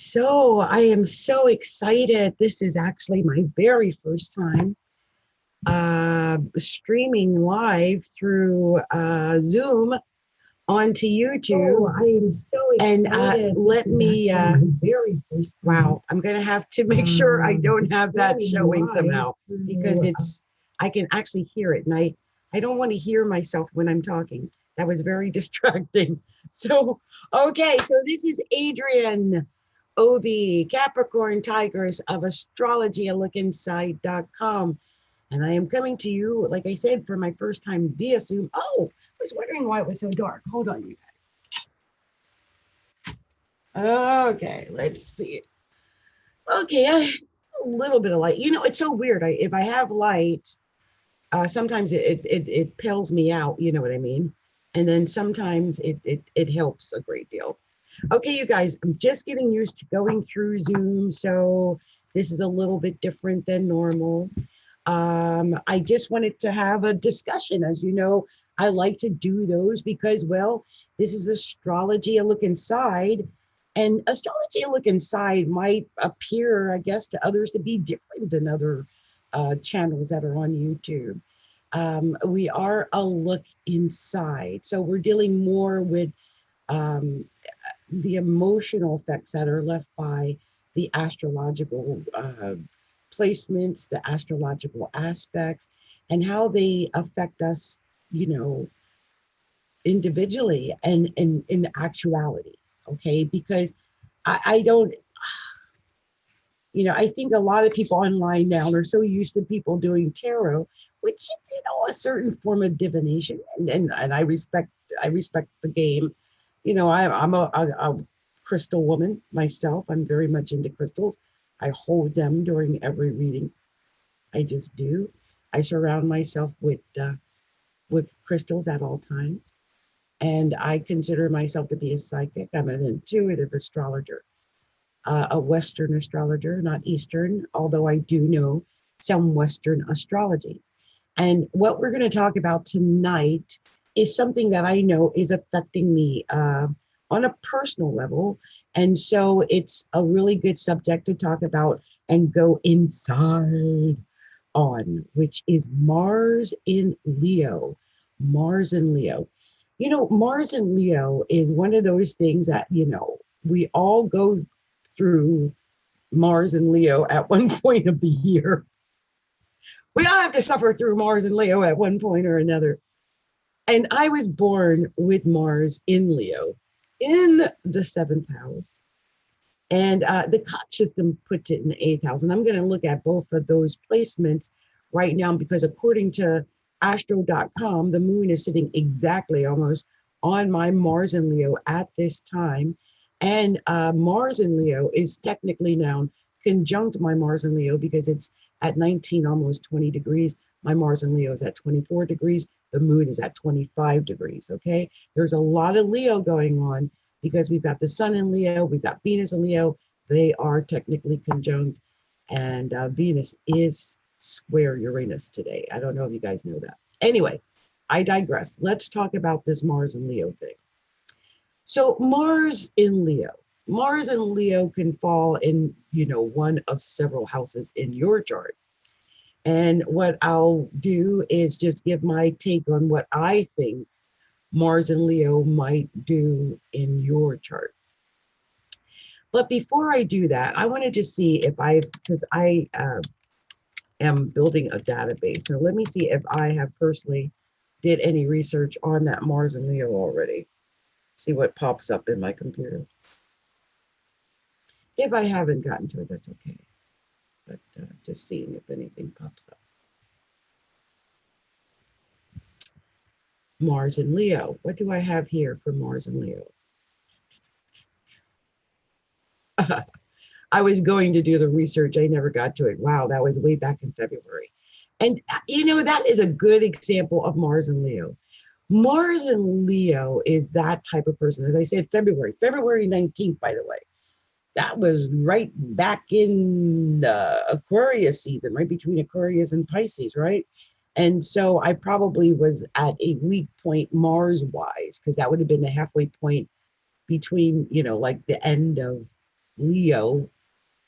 So I am so excited. This is actually my very first time streaming live through Zoom onto YouTube. Oh, I am so And excited. let This is me, actually my very first time. wow, I'm going to have to make sure I don't have that streaming showing live somehow because through, I can actually hear it. And I don't want to hear myself when I'm talking. That was very distracting. So, okay, so this is Adrienne. OB, Capricorntigress of astrologyalookinside.com. And I am coming to you, like I said, for my first time via Zoom. Oh, I was wondering why it was so dark. Hold on, you guys. Okay, let's see. Okay, a little bit of light. You know, it's so weird. If I have light, sometimes it pales me out. You know what I mean? And then sometimes it helps a great deal. Okay, you guys, I'm just getting used to going through Zoom, so this is a little bit different than normal. I just wanted to have a discussion. As you know, I like to do those because, well, this is astrology, a look inside. And astrology, a look inside might appear, I guess, to others to be different than other channels that are on YouTube. We are a look inside. So we're dealing more with um, the emotional effects that are left by the astrological placements, the astrological aspects, and how they affect us, you know, individually and in actuality. Okay, because I don't, you know, I think a lot of people online now are so used to people doing tarot, which is, you know, a certain form of divination, and I respect the game. You know, I'm a crystal woman myself. I'm very much into crystals. I hold them during every reading. I just do. I surround myself with crystals at all times, and I consider myself to be a psychic. I'm an intuitive astrologer, a Western astrologer, not Eastern, although I do know some Western astrology. And what we're going to talk about tonight is something that I know is affecting me on a personal level. And so it's a really good subject to talk about and go inside on, which is Mars in Leo. Mars in Leo. You know, Mars in Leo is one of those things that, you know, we all go through Mars and Leo at one point of the year. We all have to suffer through Mars and Leo at one point or another. And I was born with Mars in Leo in the seventh house. And the Koch system puts it in the eighth house. And I'm going to look at both of those placements right now because according to astro.com, the moon is sitting exactly almost on my Mars in Leo at this time. And Mars in Leo is technically now conjunct my Mars in Leo because it's at 19, almost 20 degrees. My Mars in Leo is at 24 degrees. The moon is at 25 degrees. Okay. There's a lot of Leo going on because we've got the sun in Leo, we've got Venus in Leo. They are technically conjunct. And Venus is square Uranus today. I don't know if you guys know that. Anyway, I digress. Let's talk about this Mars and Leo thing. So Mars in Leo. Mars in Leo can fall in, you know, one of several houses in your chart. And what I'll do is just give my take on what I think Mars and Leo might do in your chart. But before I do that, I want to just see if because I am building a database. So let me see if I have personally did any research on that Mars and Leo already. See what pops up in my computer. If I haven't gotten to it, that's okay. But just seeing if anything pops up. Mars and Leo. What do I have here for Mars and Leo? I was going to do the research. I never got to it. Wow, that was way back in February. And, you know, that is a good example of Mars and Leo. Mars and Leo is that type of person. As I said, February 19th, by the way. That was right back in Aquarius season, right between Aquarius and Pisces, right? And so I probably was at a weak point Mars wise, because that would have been the halfway point between, you know, like the end of Leo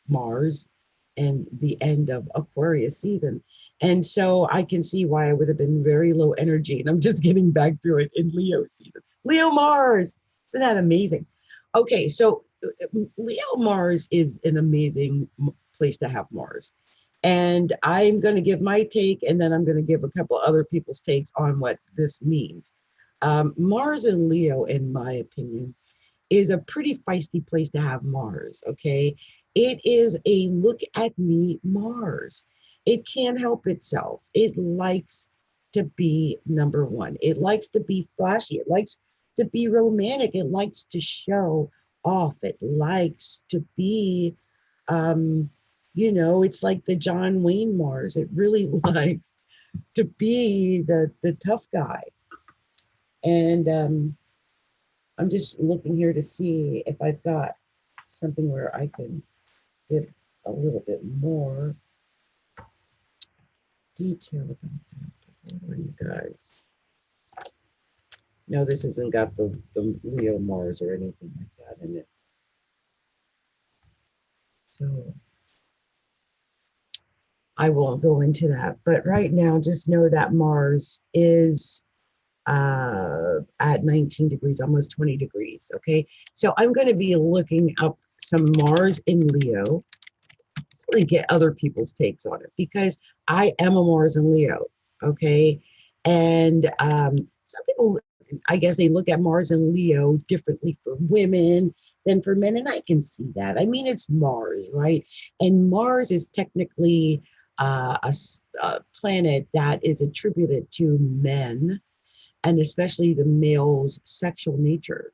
Mars and the end of Aquarius season. And so I can see why I would have been very low energy. And I'm just getting back to it in Leo season. Leo Mars. Isn't that amazing? Okay, so Leo Mars is an amazing place to have Mars. And I'm going to give my take, and then I'm going to give a couple other people's takes on what this means. Mars and Leo, in my opinion, is a pretty feisty place to have Mars, okay? It is a look at me Mars. It can't help itself. It likes to be number one. It likes to be flashy. It likes to be romantic. It likes to show off. It likes to be, um, it's like the John Wayne Mars. It really likes to be the tough guy. And I'm just looking here to see if I've got something where I can give a little bit more detail about that. What are you guys? No, this hasn't got the Leo Mars or anything like that in it. So I won't go into that. But right now, just know that Mars is at 19 degrees, almost 20 degrees. Okay. So I'm going to be looking up some Mars in Leo. Just want to get other people's takes on it because I am a Mars in Leo. Okay. And some people, I guess they look at Mars and Leo differently for women than for men. And I can see that. I mean, it's Mars, right? And Mars is technically a planet that is attributed to men and especially the male's sexual nature.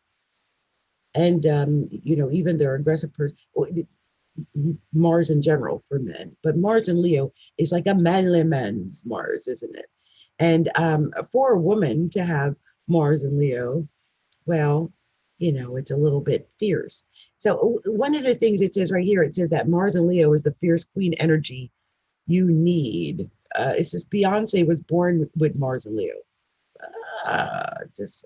And, even their aggressive person, Mars in general for men, but Mars in Leo is like a manly man's Mars, isn't it? And for a woman to have Mars in Leo, well, it's a little bit fierce. So one of the things it says right here, it says that Mars in Leo is the fierce queen energy you need. It says Beyonce was born with Mars in Leo. Just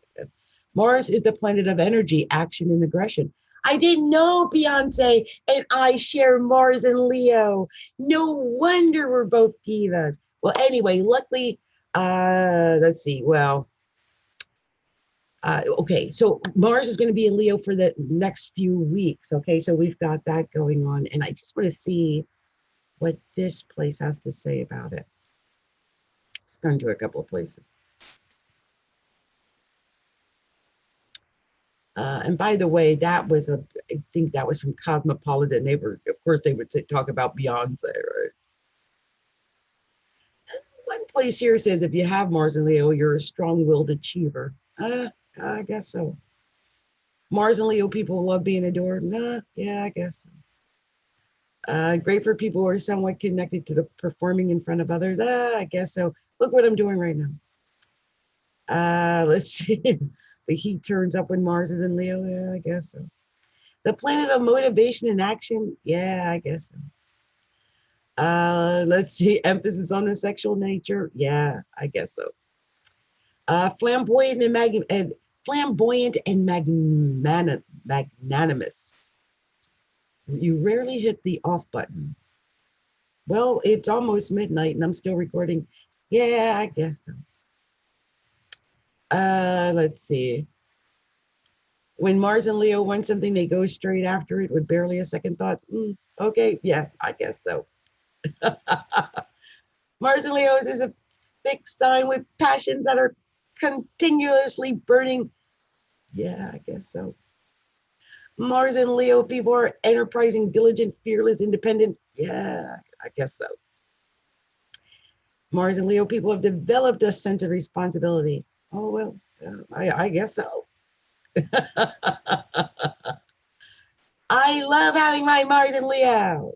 Mars is the planet of energy, action, and aggression. I didn't know Beyonce and I share Mars and Leo. No wonder we're both divas. Well, anyway, luckily, let's see. Well, okay, so Mars is going to be in Leo for the next few weeks. Okay, so we've got that going on, and I just want to see what this place has to say about it. It's going to a couple of places. And by the way, I think that was from Cosmopolitan. Of course, they would talk about Beyonce, right? One place here says if you have Mars and Leo, you're a strong-willed achiever. I guess so. Mars and Leo people love being adored. Nah, yeah, I guess so. Great for people who are somewhat connected to the performing in front of others. I guess so. Look what I'm doing right now. Let's see. The heat turns up when Mars is in Leo. Yeah, I guess so. The planet of motivation and action. Yeah, I guess so. Let's see. Emphasis on the sexual nature. Yeah, I guess so. Flamboyant and magnanimous. You rarely hit the off button. Well, it's almost midnight and I'm still recording. Yeah, I guess so. Let's see. When Mars and Leo want something, they go straight after it with barely a second thought. Okay, yeah, I guess so. Mars and Leo is a thick sign with passions that are continuously burning. Yeah, I guess so. Mars and Leo people are enterprising, diligent, fearless, independent. Yeah, I guess so. Mars and Leo people have developed a sense of responsibility. Oh, well, I guess so. I love having my Mars and Leo.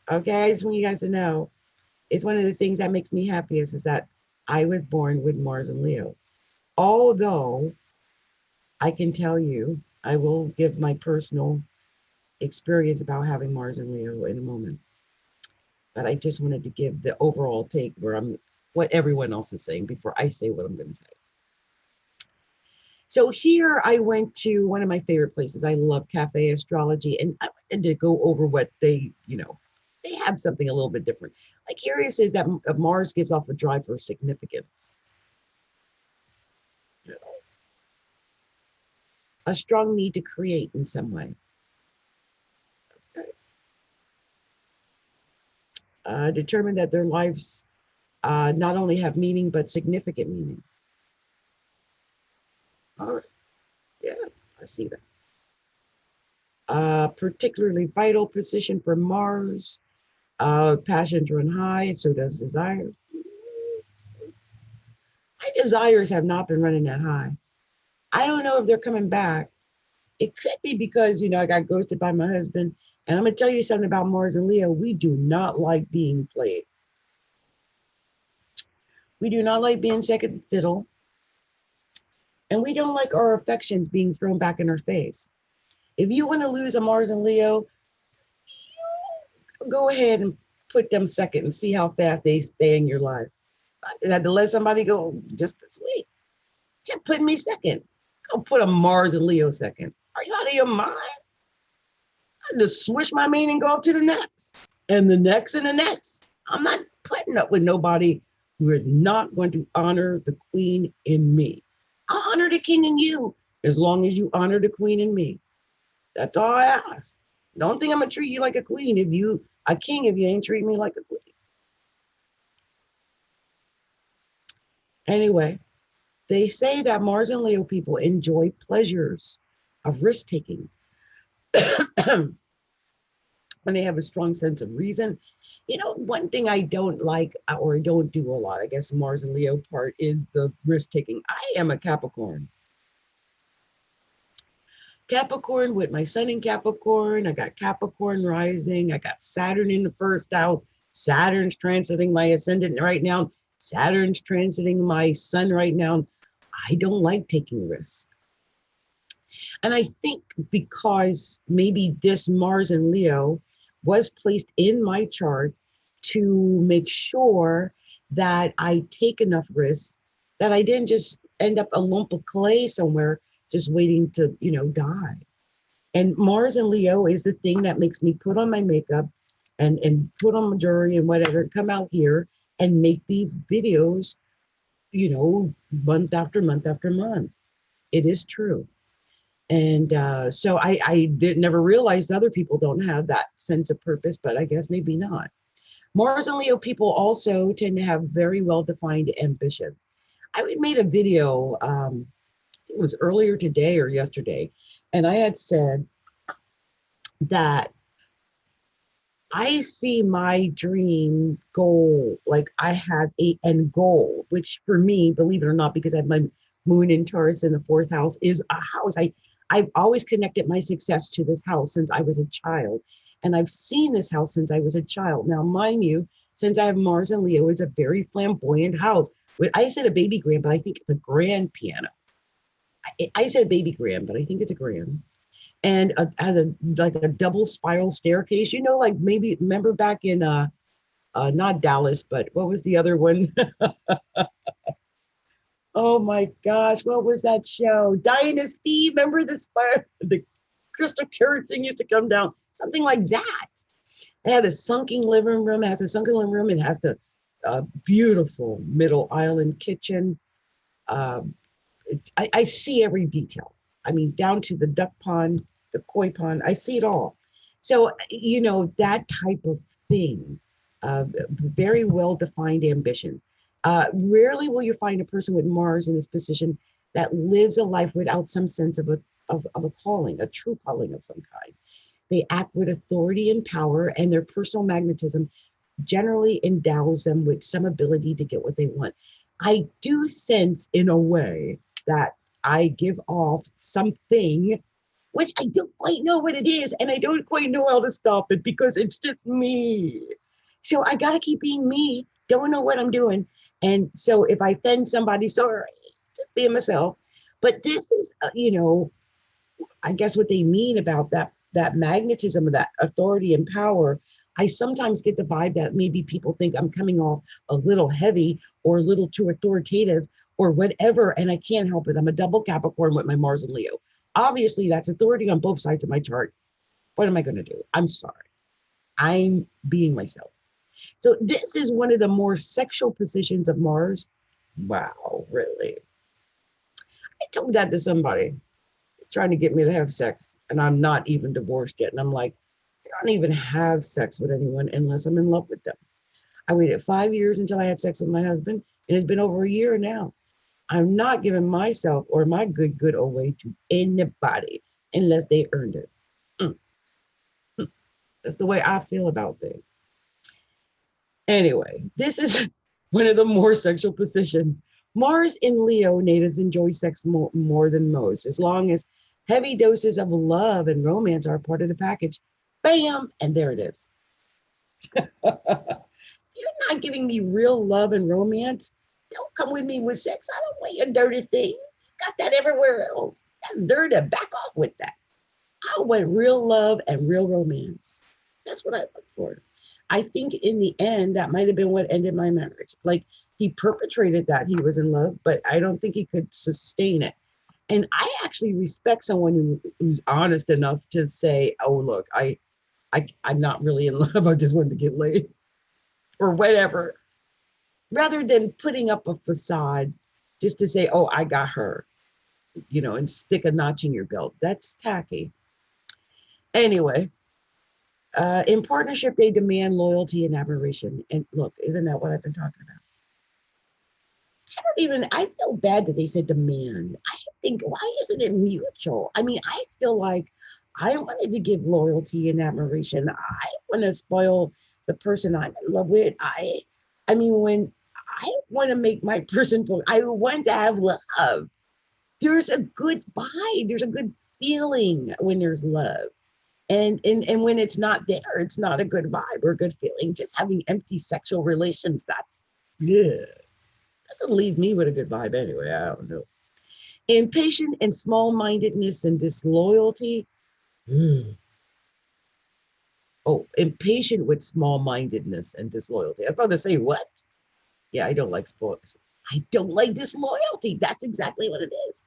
Okay, I just want you guys to know it's one of the things that makes me happiest is that I was born with Mars and Leo. Although I can tell you, I will give my personal experience about having Mars and Leo in a moment. But I just wanted to give the overall take what everyone else is saying before I say what I'm going to say. So here I went to one of my favorite places. I love Cafe Astrology, and I went and to go over what they, they have something a little bit different. Like Curious is that Mars gives off a drive for significance, a strong need to create in some way. Determine that their lives not only have meaning, but significant meaning. All right. Yeah, I see that. Particularly vital position for Mars. Passions run high, and so does desire. My desires have not been running that high. I don't know if they're coming back. It could be because, I got ghosted by my husband. And I'm going to tell you something about Mars and Leo. We do not like being played. We do not like being second fiddle. And we don't like our affections being thrown back in our face. If you want to lose a Mars and Leo, go ahead and put them second and see how fast they stay in your life. I had to let somebody go just this week. Kept putting me second. Go put a Mars and Leo second. Are you out of your mind? I just switch my meaning and go up to the next and the next and the next. I'm not putting up with nobody who is not going to honor the queen in me. I'll honor the king in you as long as you honor the queen in me. That's all I ask. Don't think I'm gonna treat you like a queen if you a king if you ain't treat me like a queen. Anyway, they say that Mars and Leo people enjoy pleasures of risk taking. And they have a strong sense of reason. One thing I don't like or don't do a lot, I guess Mars and Leo part is the risk taking. I am a Capricorn. Capricorn with my sun in Capricorn. I got Capricorn rising. I got Saturn in the first house. Saturn's transiting my ascendant right now. Saturn's transiting my sun right now. I don't like taking risks. And I think because maybe this Mars and Leo was placed in my chart to make sure that I take enough risks, that I didn't just end up a lump of clay somewhere just waiting to, die. And Mars and Leo is the thing that makes me put on my makeup and put on my jewelry and whatever, come out here and make these videos, month after month after month. It is true. And so I did never realized other people don't have that sense of purpose, but I guess maybe not. Mars and Leo people also tend to have very well-defined ambitions. I made a video, it was earlier today or yesterday, and I had said that I see my dream goal, like I have a end goal, which for me, believe it or not, because I have my moon in Taurus in the fourth house, is a house. I've always connected my success to this house since I was a child. And I've seen this house since I was a child. Now, mind you, since I have Mars and Leo, it's a very flamboyant house. I said a baby grand, but I think it's a grand piano. I said baby grand, but I think it's a grand. And has like a double spiral staircase, like maybe remember back in not Dallas, but what was the other one? Oh my gosh, what was that show? Dynasty. Remember the crystal curtain used to come down, something like that. It had a sunken living room. It has a sunken living room. It has the beautiful middle island kitchen. I see every detail. I mean, down to the duck pond, the koi pond. I see it all. So, that type of thing, very well-defined ambition. Rarely will you find a person with Mars in this position that lives a life without some sense of a calling, a true calling of some kind. They act with authority and power, and their personal magnetism generally endows them with some ability to get what they want. I do sense in a way that I give off something, which I don't quite know what it is, and I don't quite know how to stop it because it's just me. So I got to keep being me, don't know what I'm doing. And so if I offend somebody, sorry, just being myself. But this is, I guess what they mean about that magnetism, that authority and power. I sometimes get the vibe that maybe people think I'm coming off a little heavy or a little too authoritative or whatever, and I can't help it. I'm a double Capricorn with my Mars and Leo. Obviously, that's authority on both sides of my chart. What am I going to do? I'm sorry. I'm being myself. So this is one of the more sexual positions of Mars. Wow, really? I told that to somebody trying to get me to have sex, and I'm not even divorced yet. And I'm like, I don't even have sex with anyone unless I'm in love with them. I waited 5 years until I had sex with my husband, and it's been over a year now. I'm not giving myself or my good away to anybody unless they earned it. Mm, mm. That's the way I feel about things. Anyway, this is one of the more sexual positions. Mars in Leo natives enjoy sex more than most, as long as heavy doses of love and romance are part of the package. Bam, and there it is. You're not giving me real love and romance. Don't come with me with sex. I don't want your dirty thing. You got that everywhere else. That's dirty. Back off with that. I want real love and real romance. That's what I look for. I think in the end, that might have been what ended my marriage. Like he perpetrated that he was in love, but I don't think he could sustain it. And I actually respect someone who's honest enough to say, "Oh, look, I'm not really in love. I just wanted to get laid or whatever," rather than putting up a facade just to say, "Oh, I got her," and stick a notch in your belt. That's tacky. Anyway, in partnership, they demand loyalty and admiration. And look, isn't that what I've been talking about? I feel bad that they said demand. I think, why isn't it mutual? I mean, I feel like I wanted to give loyalty and admiration. I want to spoil the person I'm in love with. I mean, when I want to make my person feel, I want to have love. There's a good vibe. There's a good feeling when there's love. And when it's not there, it's not a good vibe or a good feeling. Just having empty sexual relations, that's yeah. Doesn't leave me with a good vibe anyway. I don't know. Impatient and small-mindedness and disloyalty. Oh, impatient with small-mindedness and disloyalty. I was about to say what? Yeah, I don't like spoils. I don't like disloyalty. That's exactly what it is.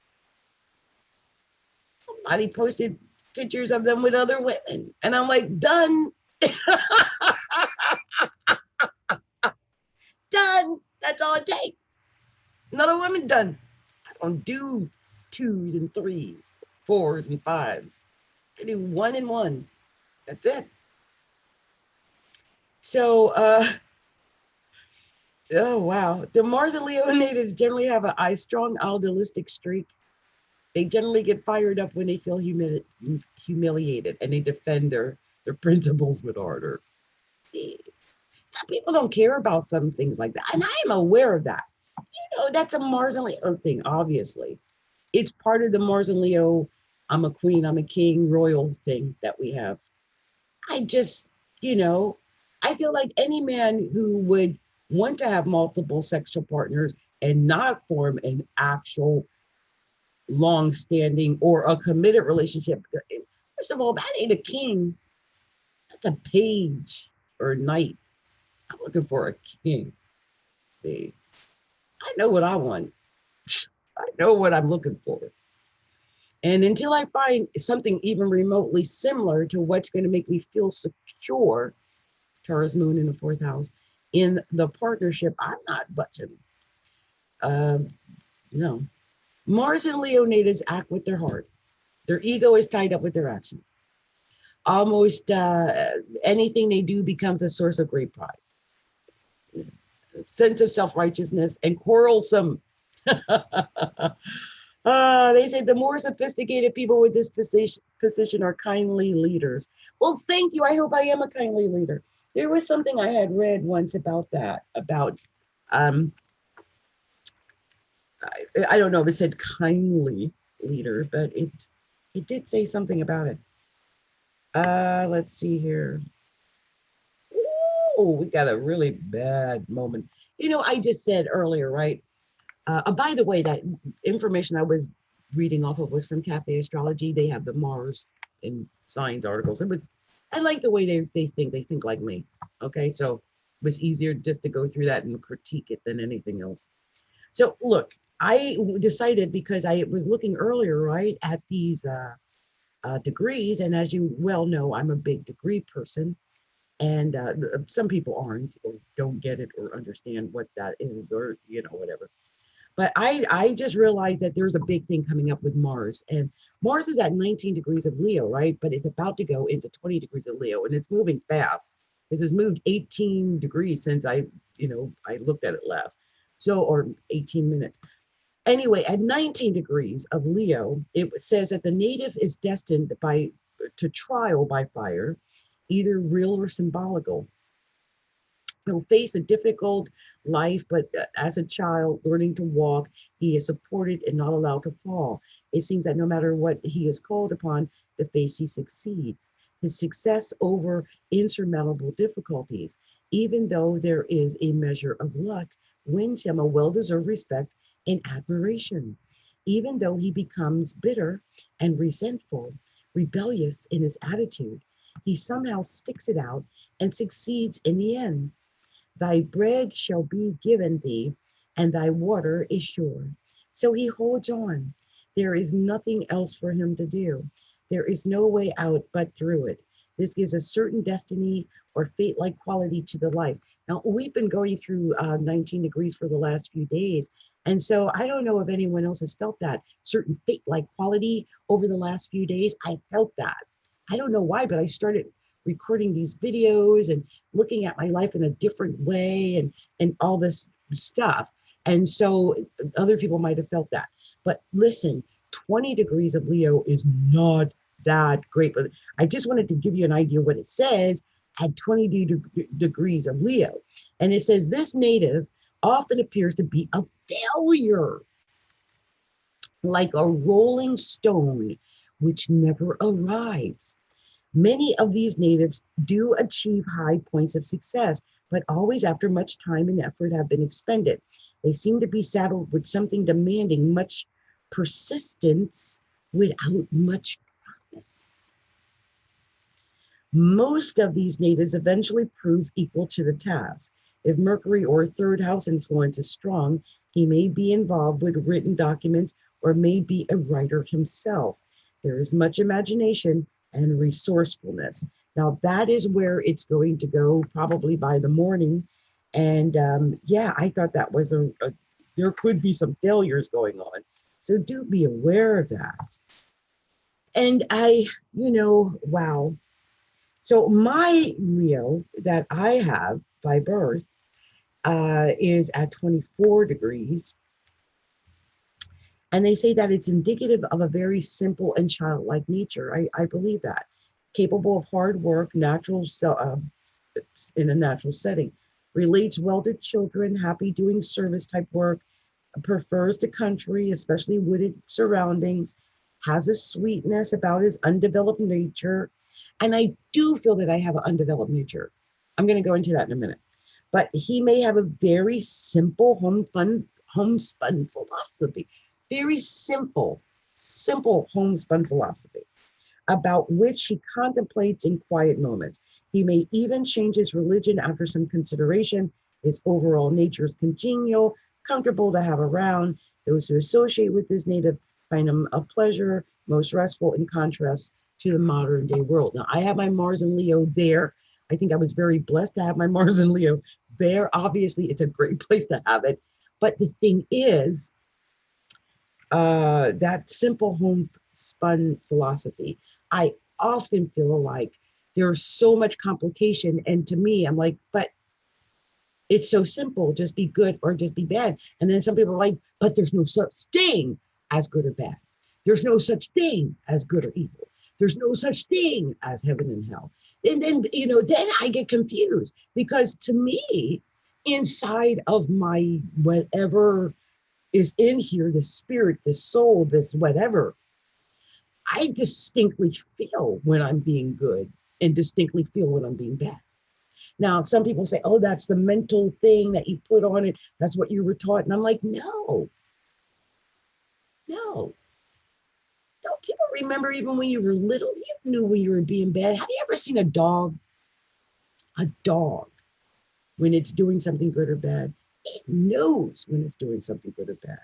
Somebody posted pictures of them with other women, and I'm like, done, done. That's all it takes. Another woman, done. I don't do twos and threes, fours and fives. I do one and one. That's it. So, oh wow, the Mars and Leo natives generally have a strong idealistic streak. They generally get fired up when they feel humiliated, and they defend their principles with ardor. See, some people don't care about some things like that, and I am aware of that. That's a Mars and Leo thing. Obviously, it's part of the Mars and Leo. I'm a queen, I'm a king, royal thing that we have. I just, you know, I feel like any man who would want to have multiple sexual partners and not form an actual long-standing or a committed relationship. First of all, that ain't a king. That's a page or a knight. I'm looking for a king. See, I know what I want. I know what I'm looking for. And until I find something even remotely similar to what's going to make me feel secure, Taurus moon in the fourth house, in the partnership, I'm not budging. Um, no. Mars and Leo natives act with their heart. Their ego is tied up with their actions. Almost anything they do becomes a source of great pride, sense of self-righteousness, and quarrelsome. They say the more sophisticated people with this position are kindly leaders. Well, thank you. I hope I am a kindly leader. There was something I had read once about that, about, I don't know if it said kindly leader, but it did say something about it. Let's see here. Oh, we got a really bad moment. I just said earlier, right? By the way, that information I was reading off of was from Cafe Astrology. They have the Mars and signs articles. I like the way they think. They think like me. Okay, so it was easier just to go through that and critique it than anything else. So look, I decided, because I was looking earlier, right, at these degrees. And as you well know, I'm a big degree person. And some people aren't or don't get it or understand what that is or, whatever. But I just realized that there's a big thing coming up with Mars. And Mars is at 19 degrees of Leo, right? But it's about to go into 20 degrees of Leo and it's moving fast. This has moved 18 degrees since I looked at it last. So, or 18 minutes. Anyway, at 19 degrees of Leo, it says that the native is destined to trial by fire, either real or symbolical. He'll face a difficult life, but as a child learning to walk, he is supported and not allowed to fall. It seems that no matter what he is called upon to face, he succeeds. His success over insurmountable difficulties, even though there is a measure of luck, wins him a well-deserved respect and admiration. Even though he becomes bitter and resentful, rebellious in his attitude, he somehow sticks it out and succeeds in the end. Thy bread shall be given thee, and thy water is sure. So he holds on. There is nothing else for him to do. There is no way out but through it. This gives a certain destiny or fate like quality to the life. Now, we've been going through 19 degrees for the last few days. And so I don't know if anyone else has felt that certain fate like quality over the last few days. I felt that. I don't know why, but I started recording these videos and looking at my life in a different way and all this stuff. And so other people might have felt that. But listen, 20 degrees of Leo is not that great. But I just wanted to give you an idea what it says at 20 degrees of Leo. And it says this native often appears to be a failure, like a rolling stone, which never arrives. Many of these natives do achieve high points of success, but always after much time and effort have been expended. They seem to be saddled with something demanding much persistence without much promise. Most of these natives eventually prove equal to the task. If Mercury or third house influence is strong, he may be involved with written documents or may be a writer himself. There is much imagination and resourcefulness. Now, that is where it's going to go probably by the morning. And yeah, I thought that was there could be some failures going on. So do be aware of that. And wow. So my Leo that I have by birth is at 24 degrees. And they say that it's indicative of a very simple and childlike nature. I believe that. Capable of hard work, in a natural setting, relates well to children, happy doing service type work, prefers the country, especially wooded surroundings, has a sweetness about his undeveloped nature. And I do feel that I have an undeveloped nature. I'm going to go into that in a minute. But he may have a very simple homespun philosophy, very simple homespun philosophy about which he contemplates in quiet moments. He may even change his religion after some consideration. His overall nature is congenial, comfortable to have around. Those who associate with this native find him a pleasure, most restful in contrast to the modern day world. Now, I have my Mars and Leo there. I think I was very blessed to have my Mars and Leo there. Obviously, it's a great place to have it. But the thing is, that simple homespun philosophy, I often feel like there's so much complication. And to me, I'm like, but it's so simple, just be good or just be bad. And then some people are like, but there's no such thing as good or bad. There's no such thing as good or evil. There's no such thing as heaven and hell. And then, then I get confused because to me, inside of my whatever is in here, the spirit, the soul, this whatever, I distinctly feel when I'm being good and distinctly feel when I'm being bad. Now, some people say, oh, that's the mental thing that you put on it. That's what you were taught. And I'm like, no. Don't people remember even when you were little, you knew when you were being bad? Have you ever seen a dog? A dog, when it's doing something good or bad, it knows when it's doing something good or bad.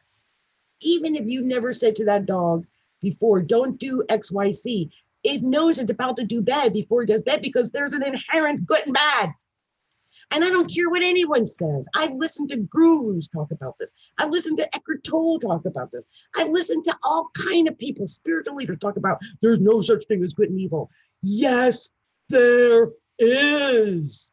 Even if you never said to that dog before, don't do XYZ, It knows it's about to do bad before it does bad because there's an inherent good and bad. And I don't care what anyone says. I've listened to gurus talk about this. I've listened to Eckhart Tolle talk about this. I've listened to all kind of people, spiritual leaders talk about there's no such thing as good and evil. Yes, there is.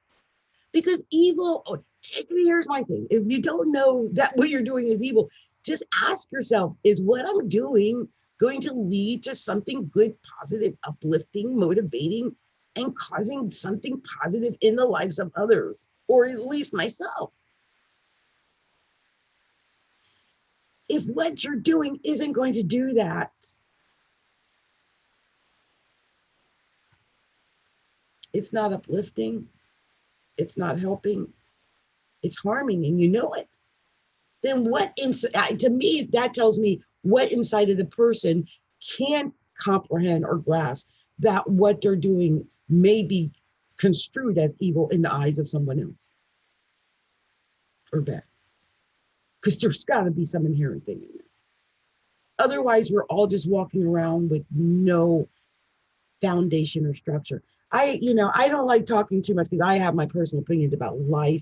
Because evil, here's my thing. If you don't know that what you're doing is evil, just ask yourself, is what I'm doing going to lead to something good, positive, uplifting, motivating, and causing something positive in the lives of others, or at least myself? If what you're doing isn't going to do that, it's not uplifting, it's not helping, it's harming, and you know it. Then what inside, to me, that tells me what inside of the person can't comprehend or grasp that what they're doing may be construed as evil in the eyes of someone else or bad. Because there's got to be some inherent thing in there. Otherwise, we're all just walking around with no foundation or structure. I don't like talking too much because I have my personal opinions about life.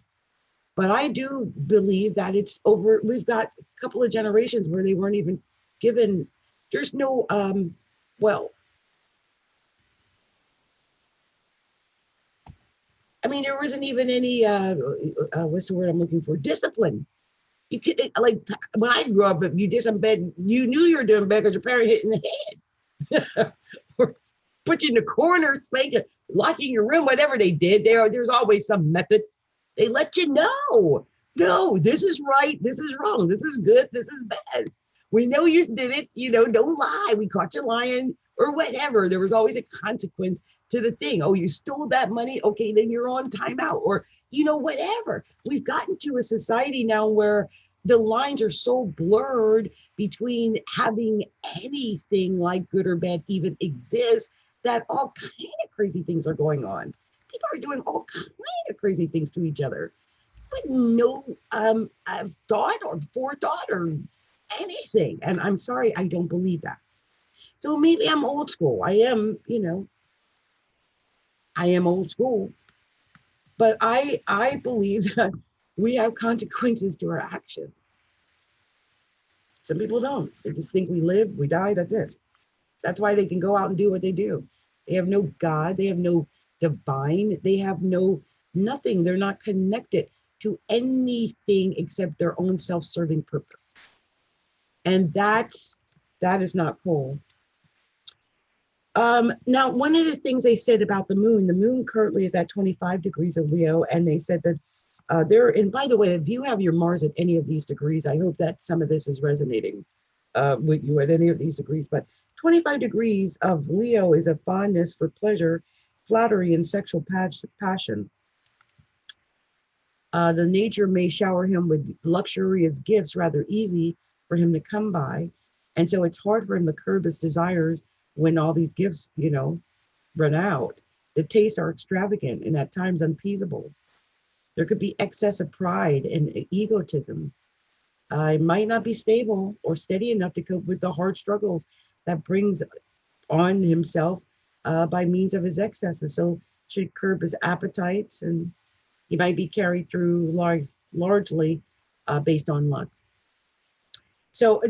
But I do believe that it's over. We've got a couple of generations where they weren't even given, there's no, there wasn't even any, what's the word I'm looking for? Discipline. You could, like, when I grew up, if you did some bad, you knew you were doing bad because your parent hit in the head. Or put you in the corner, spanking, locking your room, whatever they did. There's always some method. They let you know, no, this is right, this is wrong, this is good, this is bad. We know you did it, don't lie. We caught you lying or whatever. There was always a consequence to the thing. Oh, you stole that money. Okay, then you're on timeout or, whatever. We've gotten to a society now where the lines are so blurred between having anything like good or bad even exist that all kind of crazy things are going on. People are doing all kind of crazy things to each other, but no thought or forethought or anything. And I'm sorry, I don't believe that. So maybe I'm old school. I am old school, but I believe that we have consequences to our actions. Some people don't. They just think we live, we die, that's it. That's why they can go out and do what they do. They have no God, they have no divine, they have nothing. They're not connected to anything except their own self-serving purpose. And that is not cool. Now, one of the things they said about the moon currently is at 25 degrees of Leo, and they said that and by the way, if you have your Mars at any of these degrees, I hope that some of this is resonating with you at any of these degrees, but 25 degrees of Leo is a fondness for pleasure, flattery, and sexual passion. The nature may shower him with luxurious gifts rather easy for him to come by. And so it's hard for him to curb his desires when all these gifts, run out. The tastes are extravagant and at times unappeasable. There could be excessive pride and egotism. It might not be stable or steady enough to cope with the hard struggles that brings on himself by means of his excesses. So should curb his appetites, and he might be carried through largely based on luck. So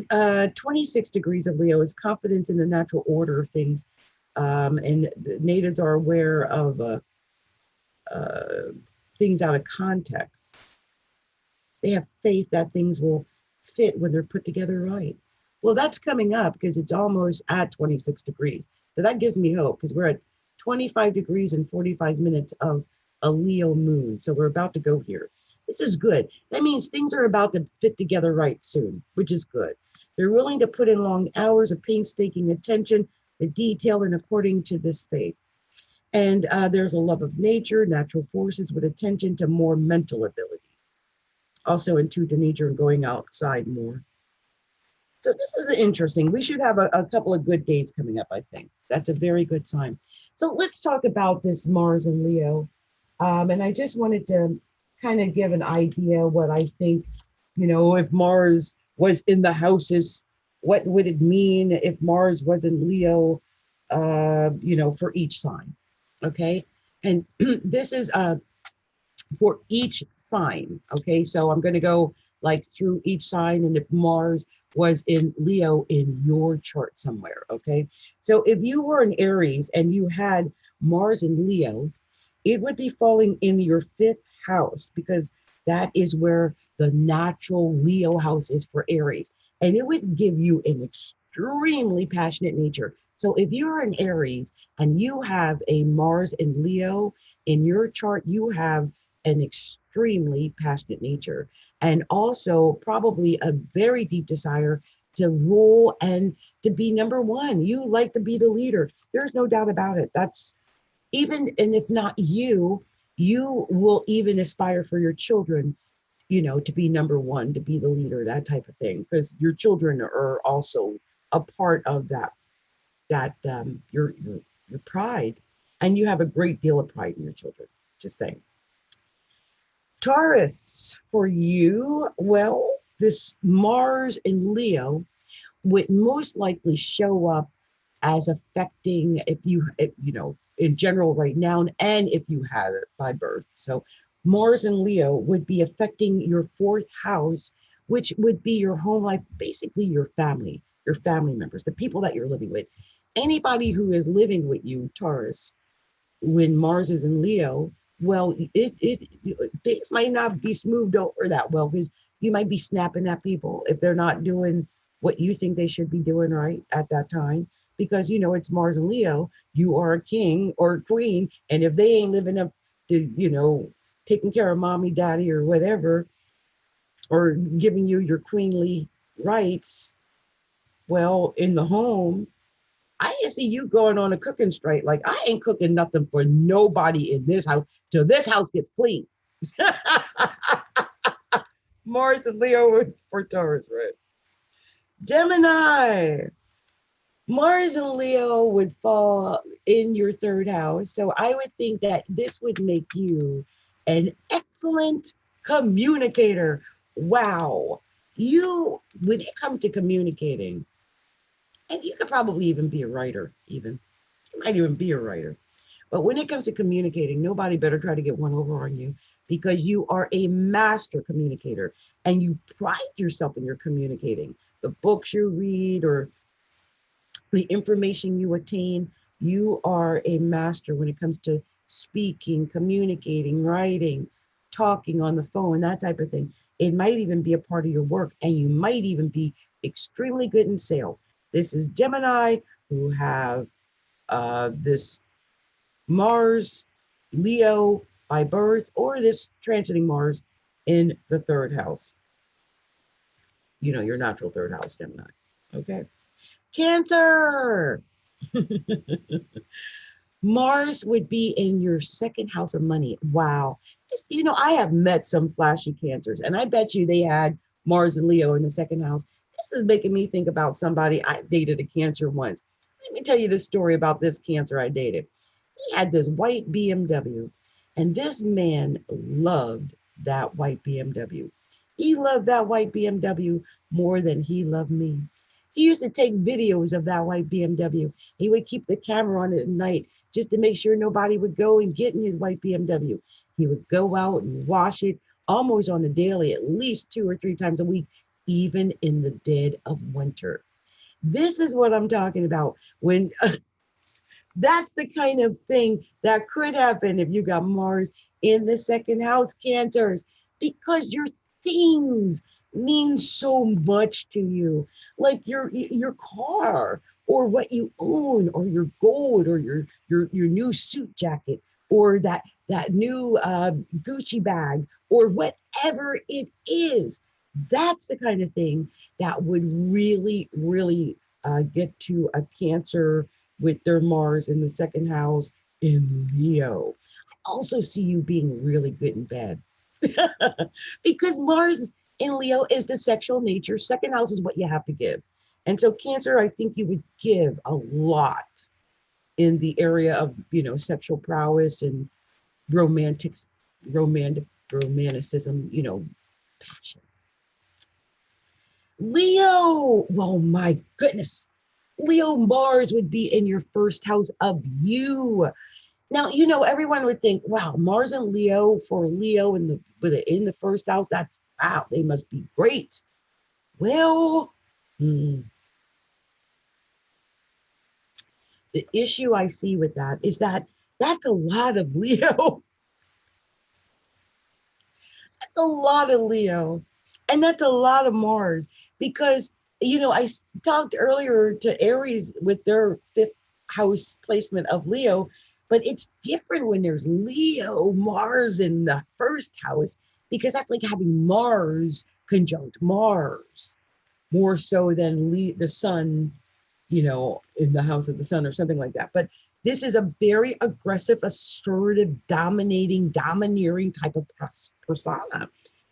26 degrees of Leo is confidence in the natural order of things. And the natives are aware of things out of context. They have faith that things will fit when they're put together right. Well, that's coming up because it's almost at 26 degrees. So that gives me hope because we're at 25 degrees and 45 minutes of a Leo moon. So we're about to go here. This is good. That means things are about to fit together right soon, which is good. They're willing to put in long hours of painstaking attention, the detail, and according to this faith. And there's a love of nature, natural forces with attention to more mental ability. Also into nature and going outside more. So this is interesting. We should have a couple of good days coming up, I think. That's a very good sign. So let's talk about this Mars and Leo. And I just wanted to kind of give an idea what I think, if Mars was in the houses, what would it mean if Mars was in Leo? for each sign. Okay. And this is for each sign. Okay. So I'm going to go like through each sign. And if Mars was in Leo in your chart somewhere. Okay. So if you were in Aries and you had Mars in Leo, it would be falling in your fifth house because that is where the natural Leo house is for Aries. And it would give you an extremely passionate nature. So if you're an Aries and you have a Mars in Leo in your chart, you have an extremely passionate nature and also probably a very deep desire to rule and to be number one. You like to be the leader. There's no doubt about it. That's even, and if not you, you will even aspire for your children, to be number one, to be the leader, that type of thing, because your children are also a part of your pride, and you have a great deal of pride in your children. Just saying. Taurus, for you, well, this Mars in Leo would most likely show up as affecting if in general right now, and if you had it by birth. So Mars and Leo would be affecting your fourth house, which would be your home life, basically your family members, the people that you're living with. Anybody who is living with you, Taurus, when Mars is in Leo, well, it things might not be smoothed over that well because you might be snapping at people if they're not doing what you think they should be doing right at that time. Because it's Mars and Leo, you are a king or a queen, and if they ain't living up to taking care of mommy, daddy, or whatever, or giving you your queenly rights, well, in the home, I can see you going on a cooking strike. Like, I ain't cooking nothing for nobody in this house till this house gets clean. Mars and Leo for Taurus, right? Gemini. Mars and Leo would fall in your third house. So I would think that this would make you an excellent communicator. Wow. When it comes to communicating, and you could probably even be a writer, even. You might even be a writer. But when it comes to communicating, nobody better try to get one over on you because you are a master communicator and you pride yourself in your communicating. The books you read or the information you attain, you are a master when it comes to speaking, communicating, writing, talking on the phone, that type of thing. It might even be a part of your work, and you might even be extremely good in sales. This is Gemini who have this Mars, Leo by birth, or this transiting Mars in the third house. Your natural third house, Gemini. Okay. Cancer. Mars would be in your second house of money. Wow. I have met some flashy Cancers, and I bet you they had Mars and Leo in the second house. This is making me think about somebody I dated a Cancer once. Let me tell you the story about this Cancer I dated. He had this white BMW, and this man loved that white BMW. He loved that white BMW more than he loved me. He used to take videos of that white BMW. He would keep the camera on it at night just to make sure nobody would go and get in his white BMW. He would go out and wash it almost on a daily, at least 2 or 3 times a week, even in the dead of winter. This is what I'm talking about when that's the kind of thing that could happen if you got Mars in the second house, Cancers, because your things mean so much to you, like your car or what you own or your gold or your new suit jacket or that new Gucci bag or whatever it is. That's the kind of thing that would really, really get to a Cancer with their Mars in the second house in Leo. I also see you being really good in bed because Mars in Leo is the sexual nature. Second house is what you have to give. And so Cancer, I think you would give a lot in the area of, sexual prowess and romantic, romanticism, passion. Leo, oh my goodness. Leo Mars would be in your first house of you. Now, everyone would think, wow, Mars and Leo for Leo in the first house, that's wow, they must be great. Well, hmm, the issue I see with that is that that's a lot of Leo. That's a lot of Leo. And that's a lot of Mars because, I talked earlier to Aries with their fifth house placement of Leo, but it's different when there's Leo, Mars in the first house, because that's like having Mars conjunct Mars more so than the sun, in the house of the sun or something like that. But this is a very aggressive, assertive, domineering type of persona.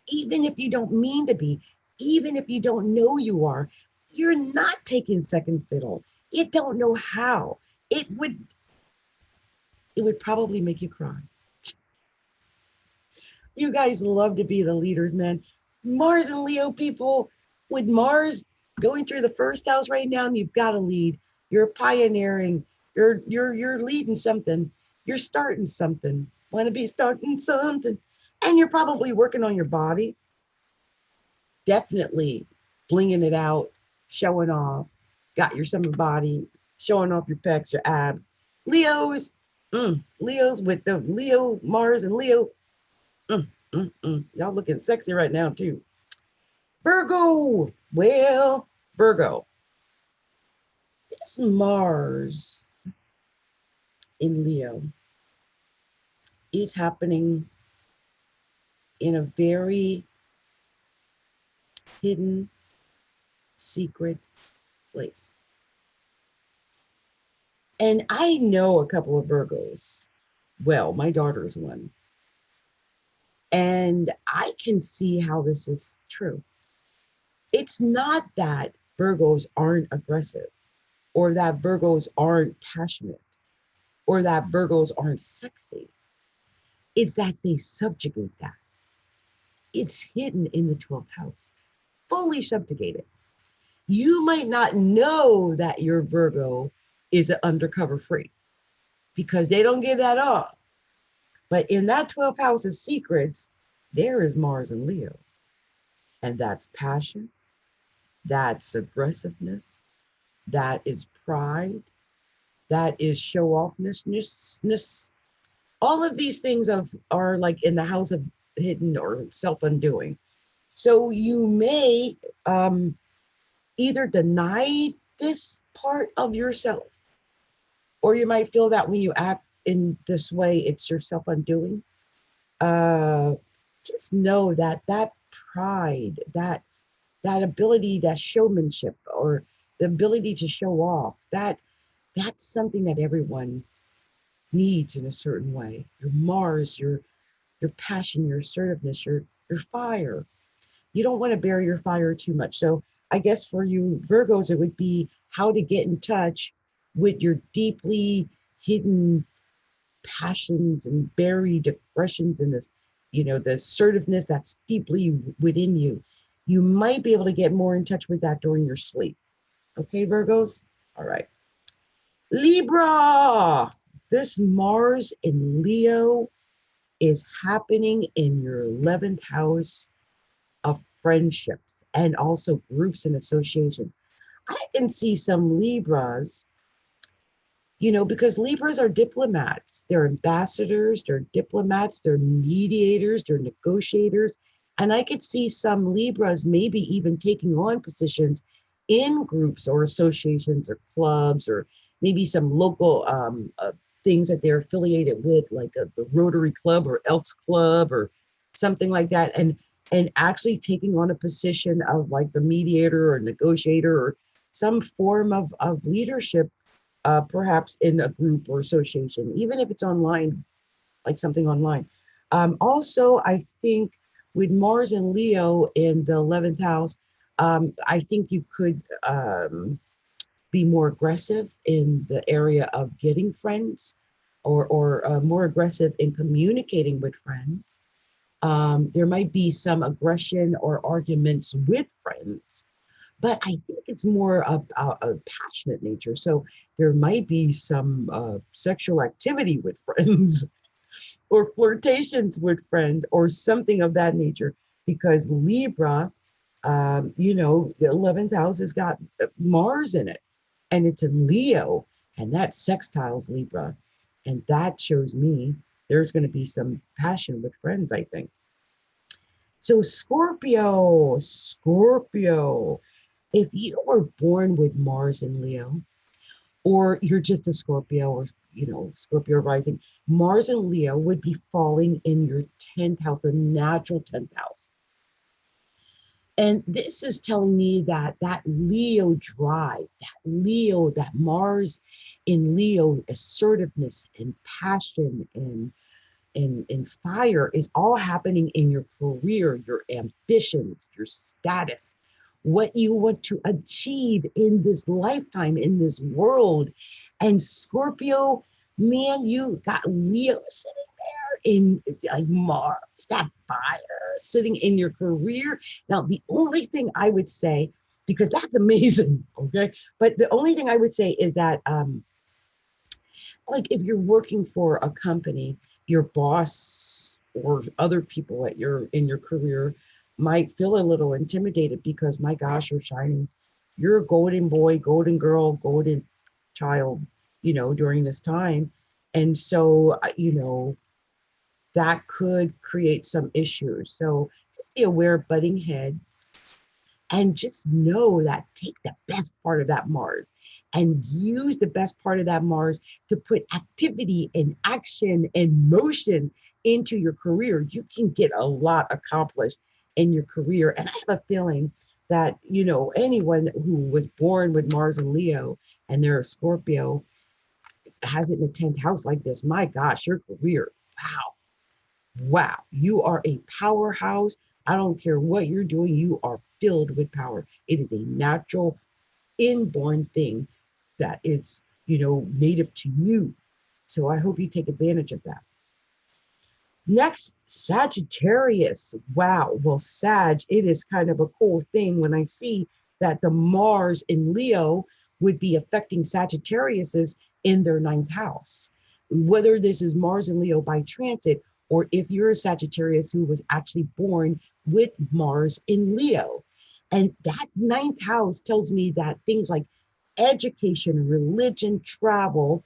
Even if you don't mean to be, even if you don't know you are, you're not taking second fiddle. You don't know how. It would probably make you cry. You guys love to be the leaders, man. Mars and Leo people, with Mars going through the first house right now, and you've got to lead. You're pioneering. You're leading something. You're starting something. Want to be starting something, and you're probably working on your body. Definitely blinging it out, showing off. Got your summer body, showing off your pecs, your abs. Leos, Leos with the Leo, Mars, and Leo. Y'all looking sexy right now, too. Virgo. Well, Virgo. This Mars in Leo is happening in a very hidden, secret place. And I know a couple of Virgos. Well, my daughter's one. And I can see how this is true. It's not that Virgos aren't aggressive or that Virgos aren't passionate or that Virgos aren't sexy. It's that they subjugate that. It's hidden in the 12th house, fully subjugated. You might not know that your Virgo is an undercover freak because they don't give that up. But in that 12th house of secrets, there is Mars and Leo. And that's passion, that's aggressiveness, that is pride, that is show offness. All of these things are like in the house of hidden or self undoing. So you may either deny this part of yourself, or you might feel that when you act in this way, it's your self undoing. Uh, just know that that pride, that ability, that showmanship, or the ability to show off, that's something that everyone needs in a certain way. Your Mars, your passion, your assertiveness, your fire. You don't want to bury your fire too much. So I guess for you Virgos, it would be how to get in touch with your deeply hidden passions and buried aggressions and this, the assertiveness that's deeply within you. You might be able to get more in touch with that during your sleep. Okay, Virgos? All right. Libra. This Mars in Leo is happening in your 11th house of friendships and also groups and associations. I can see some Libras, because Libras are diplomats, they're ambassadors, they're diplomats, they're mediators, they're negotiators. And I could see some Libras maybe even taking on positions in groups or associations or clubs or maybe some local things that they're affiliated with, like the Rotary Club or Elks Club or something like that. And actually taking on a position of like the mediator or negotiator or some form of leadership, perhaps in a group or association, even if it's online, like something online. Also, I think with Mars and Leo in the 11th house, I think you could be more aggressive in the area of getting friends or more aggressive in communicating with friends. There might be some aggression or arguments with friends, but I think it's more a passionate nature. So there might be some sexual activity with friends or flirtations with friends or something of that nature, because Libra, the 11th house has got Mars in it, and it's in Leo, and that sextiles Libra. And that shows me there's going to be some passion with friends, I think. So, Scorpio, if you were born with Mars in Leo, or you're just a Scorpio, or Scorpio rising, Mars and Leo would be falling in your 10th house, the natural 10th house. And this is telling me that that Leo drive, that Mars in Leo, assertiveness and passion and fire is all happening in your career, your ambitions, your status, what you want to achieve in this lifetime, in this world. And Scorpio, man, you got Leo sitting there in like Mars, that fire sitting in your career. Now, the only thing I would say, because that's amazing, okay? But the only thing I would say is that like if you're working for a company, your boss or other people at in your career might feel a little intimidated because my gosh, you're shining. You're a golden boy, golden girl, golden child, during this time. And so, that could create some issues. So just be aware of butting heads and just know that take the best part of that Mars and use the best part of that Mars to put activity and action and motion into your career. You can get a lot accomplished in your career. And I have a feeling that, anyone who was born with Mars and Leo and they're a Scorpio has it in the 10th house like this. My gosh, your career. Wow. Wow, you are a powerhouse. I don't care what you're doing, you are filled with power. It is a natural, inborn thing that is, native to you. So I hope you take advantage of that. Next, Sagittarius. Wow. Well, Sag, it is kind of a cool thing when I see that the Mars in Leo would be affecting Sagittariuses in their ninth house. Whether this is Mars in Leo by transit, or if you're a Sagittarius who was actually born with Mars in Leo. And that ninth house tells me that things like education, religion, travel,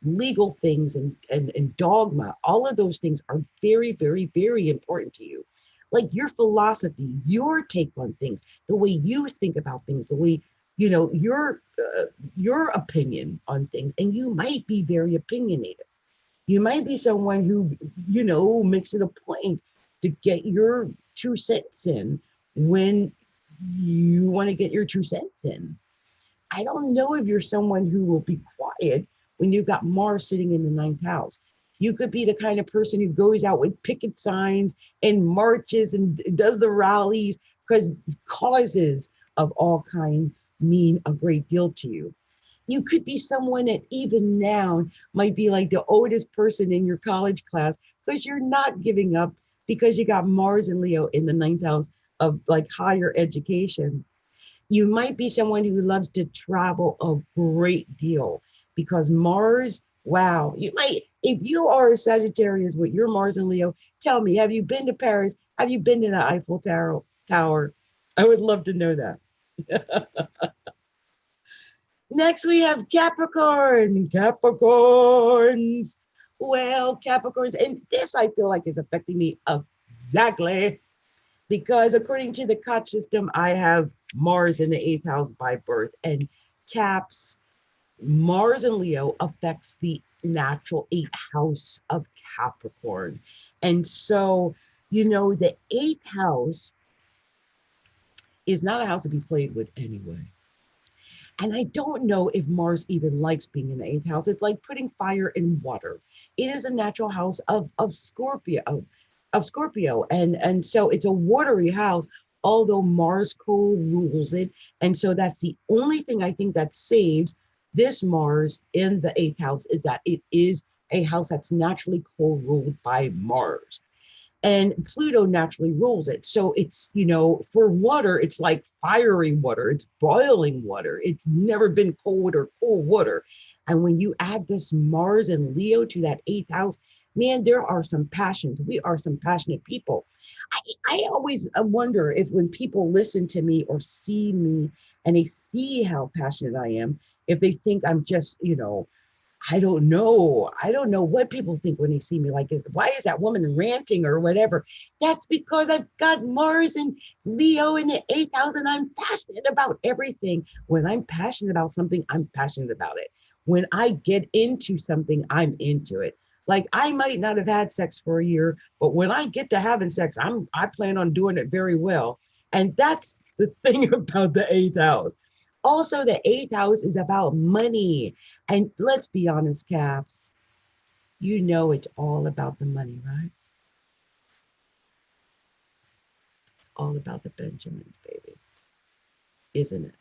legal things and dogma, all of those things are very, very, very important to you. Like your philosophy, your take on things, the way you think about things, the way, your opinion on things. And you might be very opinionated. You might be someone who, makes it a point to get your 2 cents in when you want to get your 2 cents in. I don't know if you're someone who will be quiet when you've got Mars sitting in the ninth house. You could be the kind of person who goes out with picket signs and marches and does the rallies because causes of all kind mean a great deal to you. You could be someone that even now might be like the oldest person in your college class because you're not giving up because you got Mars and Leo in the ninth house of like higher education. You might be someone who loves to travel a great deal because Mars, wow, you might, if you are a Sagittarius with your Mars and Leo, tell me, have you been to Paris? Have you been to the Eiffel Tower? I would love to know that. Next, we have Capricorn. Capricorns. Well, Capricorns, and this I feel like is affecting me exactly because according to the Koch system, I have Mars in the 8th house by birth, and Caps, Mars and Leo affects the natural 8th house of Capricorn. And so, the 8th house is not a house to be played with anyway. And I don't know if Mars even likes being in the 8th house. It's like putting fire in water. It is a natural house of Scorpio. And so it's a watery house, although Mars co-rules it. And so that's the only thing I think that saves this Mars in the 8th house is that it is a house that's naturally co-ruled by Mars. And Pluto naturally rules it. So it's, for water, it's like fiery water, it's boiling water. It's never been cold or cool water. And when you add this Mars and Leo to that eighth house, man, there are some passions. We are some passionate people. I always wonder if when people listen to me or see me and they see how passionate I am, if they think I'm just, I don't know. I don't know what people think when they see me. Like, why is that woman ranting or whatever? That's because I've got Mars and Leo in the eighth house, and I'm passionate about everything. When I'm passionate about something, I'm passionate about it. When I get into something, I'm into it. Like, I might not have had sex for a year, but when I get to having sex, I plan on doing it very well. And that's the thing about the eighth house. Also, the eighth house is about money. And let's be honest, Caps, it's all about the money, right? All about the Benjamins, baby, isn't it?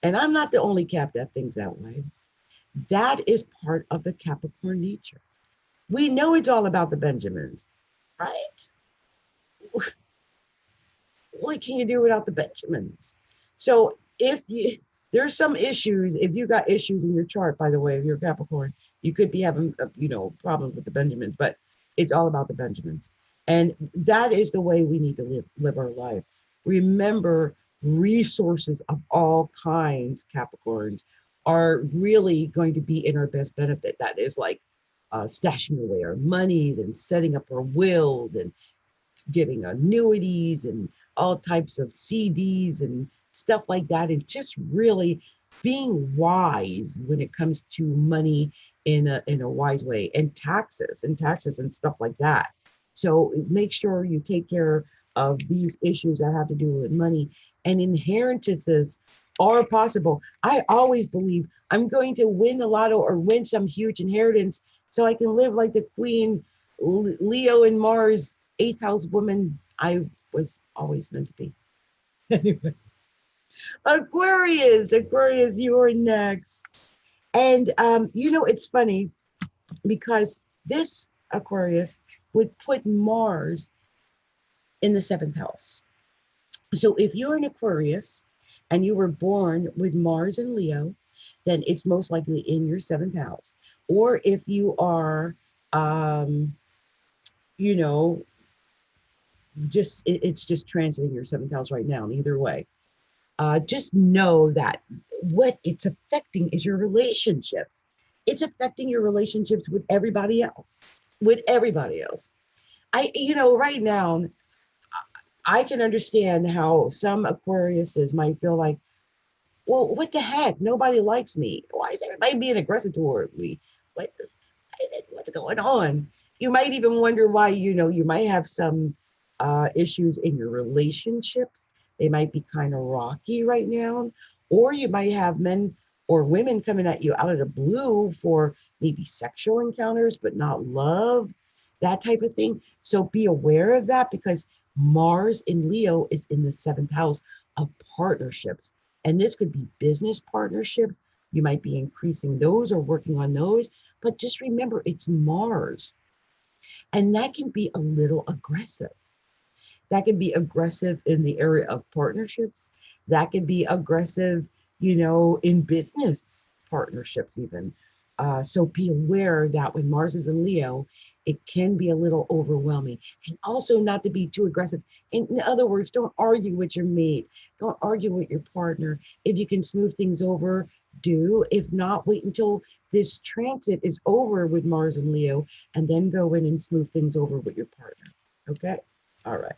And I'm not the only Cap that thinks that way. That is part of the Capricorn nature. We know it's all about the Benjamins, right? What can you do without the Benjamins? So there's some issues, if you got issues in your chart, by the way, if you're Capricorn, you could be having, problems with the Benjamins, but it's all about the Benjamins. And that is the way we need to live our life. Remember, resources of all kinds, Capricorns, are really going to be in our best benefit. That is like stashing away our monies and setting up our wills and getting annuities and all types of CDs and stuff like that, and just really being wise when it comes to money in a wise way, and taxes and stuff like that. So make sure you take care of these issues that have to do with money, and inheritances are possible. I always believe I'm going to win the lotto or win some huge inheritance so I can live like the queen, Leo and Mars, eighth house woman I was always meant to be. Anyway, Aquarius, you're next. And it's funny because this Aquarius would put Mars in the seventh house. So if you're an Aquarius and you were born with Mars and Leo, then it's most likely in your seventh house. Or if you are, you know, it's just transiting your seventh house right now. And either way, just know that what it's affecting is your relationships. It's affecting your relationships with everybody else. With everybody else. Right now, I can understand how some Aquariuses might feel like, well, what the heck? Nobody likes me. Why is everybody being aggressive toward me? What, what's going on? You might even wonder why, you might have some issues in your relationships. They might be kind of rocky right now. Or you might have men or women coming at you out of the blue for maybe sexual encounters, but not love, that type of thing. So be aware of that, because Mars in Leo is in the seventh house of partnerships. And this could be business partnerships. You might be increasing those or working on those. But just remember, it's Mars. And that can be a little aggressive. That can be aggressive in the area of partnerships. That can be aggressive, in business partnerships even. So be aware that when Mars is in Leo, it can be a little overwhelming. And also not to be too aggressive. In other words, don't argue with your mate. Don't argue with your partner. If you can smooth things over, do. If not, wait until this transit is over with Mars and Leo, and then go in and smooth things over with your partner. Okay? All right.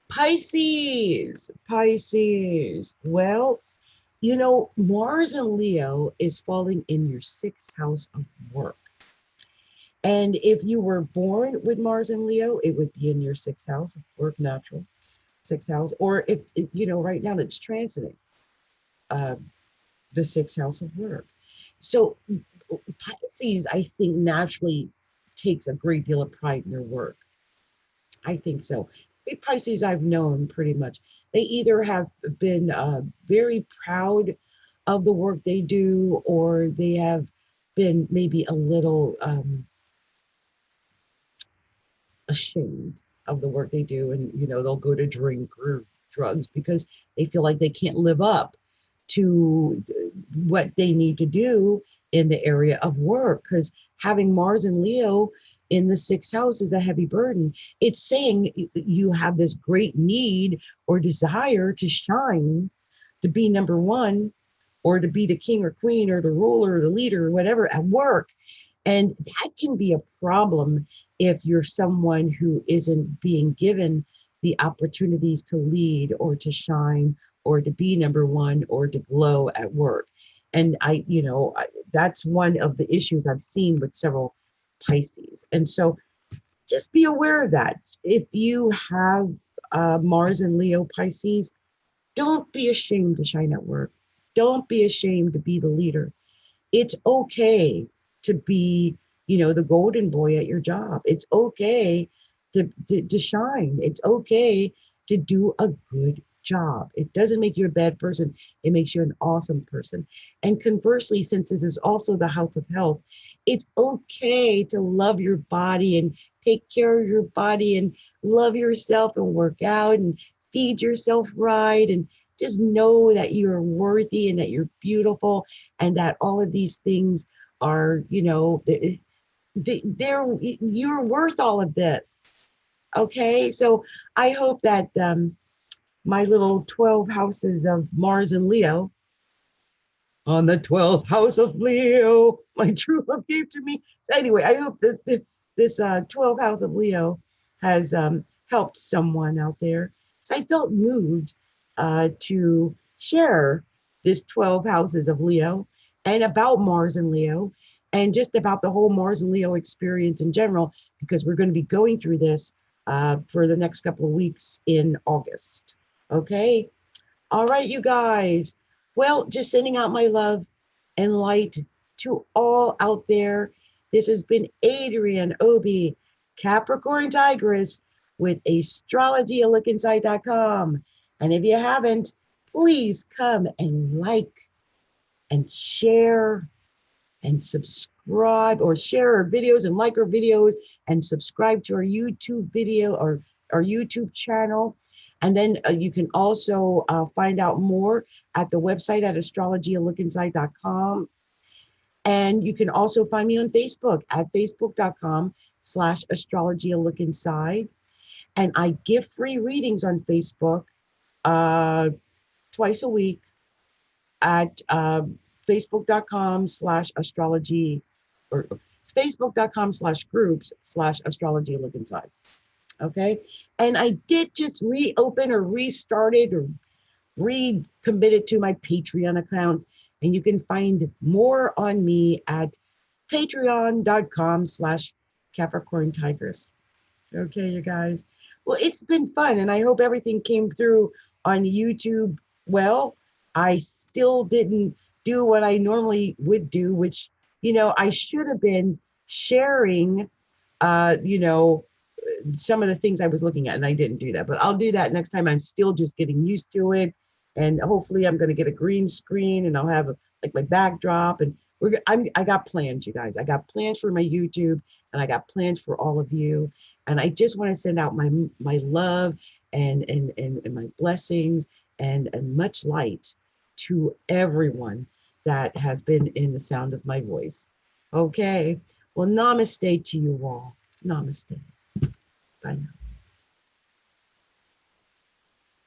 Pisces. Well, Mars and Leo is falling in your sixth house of work. And if you were born with Mars and Leo, it would be in your sixth house of work, natural sixth house. Or if, right now it's transiting uh, the sixth house of work. So Pisces, I think, naturally takes a great deal of pride in their work. I think so. The Pisces I've known pretty much, they either have been very proud of the work they do, or they have been maybe a little ashamed of the work they do, and they'll go to drink or drugs because they feel like they can't live up to what they need to do in the area of work, because having Mars and Leo in the sixth house is a heavy burden. It's saying you have this great need or desire to shine, to be number one, or to be the king or queen or the ruler or the leader or whatever at work. And that can be a problem if you're someone who isn't being given the opportunities to lead or to shine or to be number one or to glow at work. And that's one of the issues I've seen with several Pisces. And so just be aware of that. If you have Mars and Leo Pisces, don't be ashamed to shine at work. Don't be ashamed to be the leader. It's okay to be, the golden boy at your job. It's okay to shine. It's okay to do a good job. It doesn't make you a bad person. It makes you an awesome person. And conversely, since this is also the house of health, it's okay to love your body and take care of your body and love yourself and work out and feed yourself right, and just know that you're worthy and that you're beautiful, and that all of these things are, you're worth all of this. Okay, so I hope that my little 12 houses of Mars and Leo on the 12th house of Leo, my true love gave to me. So anyway, I hope this 12th house of Leo has helped someone out there. So I felt moved to share this 12 houses of Leo and about Mars and Leo and just about the whole Mars and Leo experience in general, because we're going to be going through this for the next couple of weeks in August. Okay. All right, you guys. Well, just sending out my love and light to all out there. This has been Adrienne Obi, Capricorntigress with Astrology, lookinside.com. And if you haven't, please come and like and share and subscribe, or share our videos and like our videos and subscribe to our YouTube video or our YouTube channel. And then you can also find out more at the website at astrologylookinside.com. And you can also find me on Facebook at facebook.com/astrologylookinside. And I give free readings on Facebook twice a week at facebook.com/astrology, or it's facebook.com/groups/astrologylookinside. Okay. And I did just reopen or restarted or recommitted to my Patreon account. And you can find more on me at patreon.com/Capricorntigress. Okay, you guys. Well, it's been fun, and I hope everything came through on YouTube well. I still didn't do what I normally would do, which, I should have been sharing, some of the things I was looking at, and I didn't do that, but I'll do that next time. I'm still just getting used to it. And hopefully I'm going to get a green screen and I'll have like my backdrop, and I got plans, you guys. I got plans for my YouTube, and I got plans for all of you. And I just want to send out my love and my blessings and much light to everyone that has been in the sound of my voice. Okay. Well, namaste to you all. Namaste. Bye now.